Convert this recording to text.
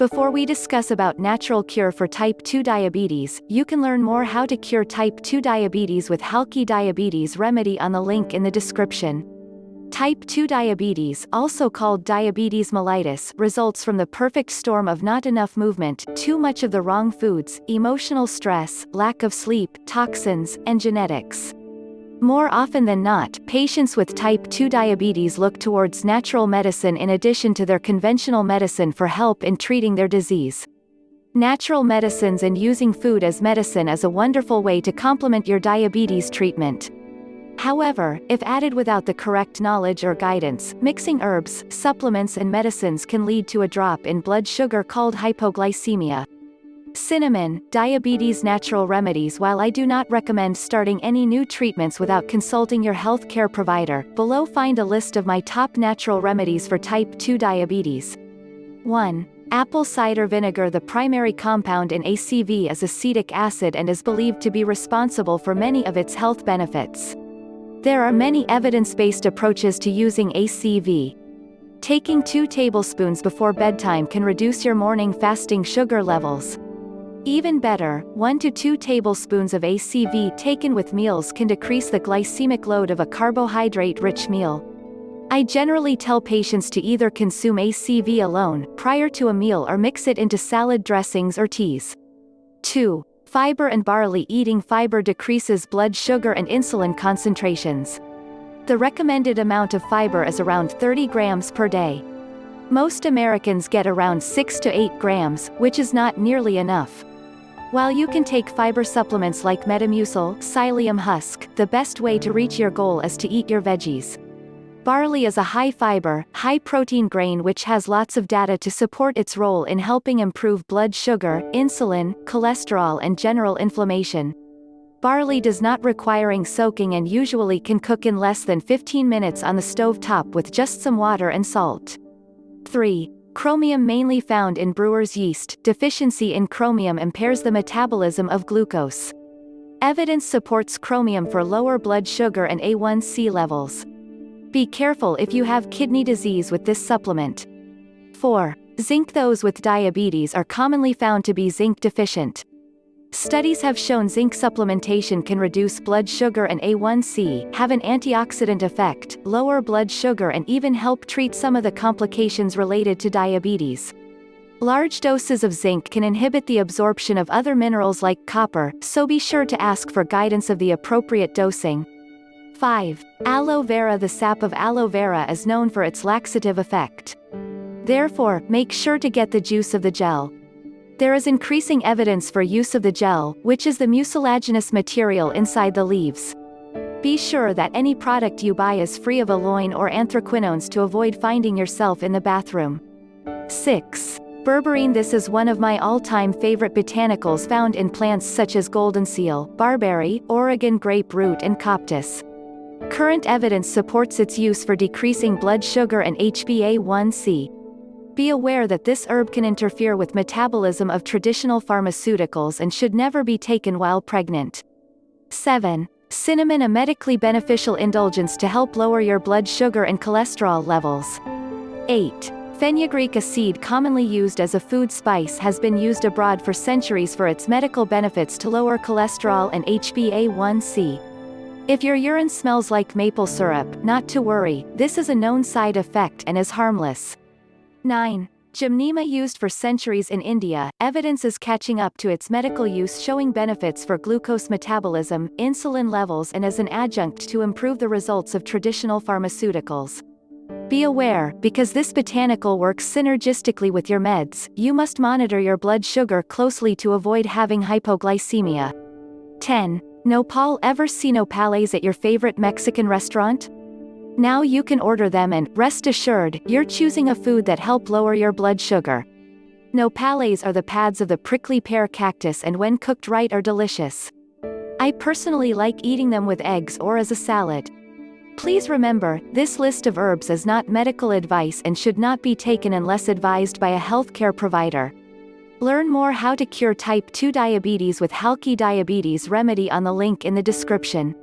Before we discuss about natural cure for type 2 diabetes, you can learn more how to cure type 2 diabetes with Halki Diabetes Remedy on the link in the description. Type 2 diabetes, also called diabetes mellitus, results from the perfect storm of not enough movement, too much of the wrong foods, emotional stress, lack of sleep, toxins, and genetics. More often than not, patients with type 2 diabetes look towards natural medicine in addition to their conventional medicine for help in treating their disease. Natural medicines and using food as medicine is a wonderful way to complement your diabetes treatment. However, if added without the correct knowledge or guidance, mixing herbs, supplements and medicines can lead to a drop in blood sugar called hypoglycemia. Cinnamon, diabetes natural remedies. While I do not recommend starting any new treatments without consulting your healthcare provider, below find a list of my top natural remedies for type 2 diabetes. 1. Apple cider vinegar. The primary compound in ACV is acetic acid and is believed to be responsible for many of its health benefits. There are many evidence-based approaches to using ACV. Taking 2 tablespoons before bedtime can reduce your morning fasting sugar levels. Even better, 1 to 2 tablespoons of ACV taken with meals can decrease the glycemic load of a carbohydrate-rich meal. I generally tell patients to either consume ACV alone, prior to a meal, or mix it into salad dressings or teas. 2. Fiber and barley. Eating fiber decreases blood sugar and insulin concentrations. The recommended amount of fiber is around 30 grams per day. Most Americans get around 6 to 8 grams, which is not nearly enough. While you can take fiber supplements like Metamucil, psyllium husk, the best way to reach your goal is to eat your veggies. Barley is a high-fiber, high-protein grain which has lots of data to support its role in helping improve blood sugar, insulin, cholesterol and general inflammation. Barley does not requiring soaking and usually can cook in less than 15 minutes on the stove top with just some water and salt. 3. Chromium. Mainly found in brewer's yeast, deficiency in chromium impairs the metabolism of glucose. Evidence supports chromium for lower blood sugar and A1C levels. Be careful if you have kidney disease with this supplement. 4. Zinc. Those with diabetes are commonly found to be zinc deficient. Studies have shown zinc supplementation can reduce blood sugar and A1C, have an antioxidant effect, lower blood sugar and even help treat some of the complications related to diabetes. Large doses of zinc can inhibit the absorption of other minerals like copper, so be sure to ask for guidance of the appropriate dosing. 5. Aloe vera. The sap of aloe vera is known for its laxative effect. Therefore, make sure to get the juice of the gel. There is increasing evidence for use of the gel, which is the mucilaginous material inside the leaves. Be sure that any product you buy is free of aloin or anthraquinones to avoid finding yourself in the bathroom. 6. Berberine. This is one of my all-time favorite botanicals found in plants such as golden seal, barberry, Oregon grape root and coptis. Current evidence supports its use for decreasing blood sugar and HbA1c. Be aware that this herb can interfere with metabolism of traditional pharmaceuticals and should never be taken while pregnant. 7. Cinnamon. A medically beneficial indulgence to help lower your blood sugar and cholesterol levels. 8. Fenugreek. A seed commonly used as a food spice has been used abroad for centuries for its medical benefits to lower cholesterol and HbA1c. If your urine smells like maple syrup, not to worry, this is a known side effect and is harmless. 9. Gymnema. Used for centuries in India, evidence is catching up to its medical use showing benefits for glucose metabolism, insulin levels and as an adjunct to improve the results of traditional pharmaceuticals. Be aware, because this botanical works synergistically with your meds, you must monitor your blood sugar closely to avoid having hypoglycemia. 10. Nopal. Ever see nopales at your favorite Mexican restaurant? Now you can order them and, rest assured, you're choosing a food that help lower your blood sugar. Nopales are the pads of the prickly pear cactus and when cooked right are delicious. I personally like eating them with eggs or as a salad. Please remember, this list of herbs is not medical advice and should not be taken unless advised by a healthcare provider. Learn more how to cure type 2 diabetes with Halki Diabetes Remedy on the link in the description.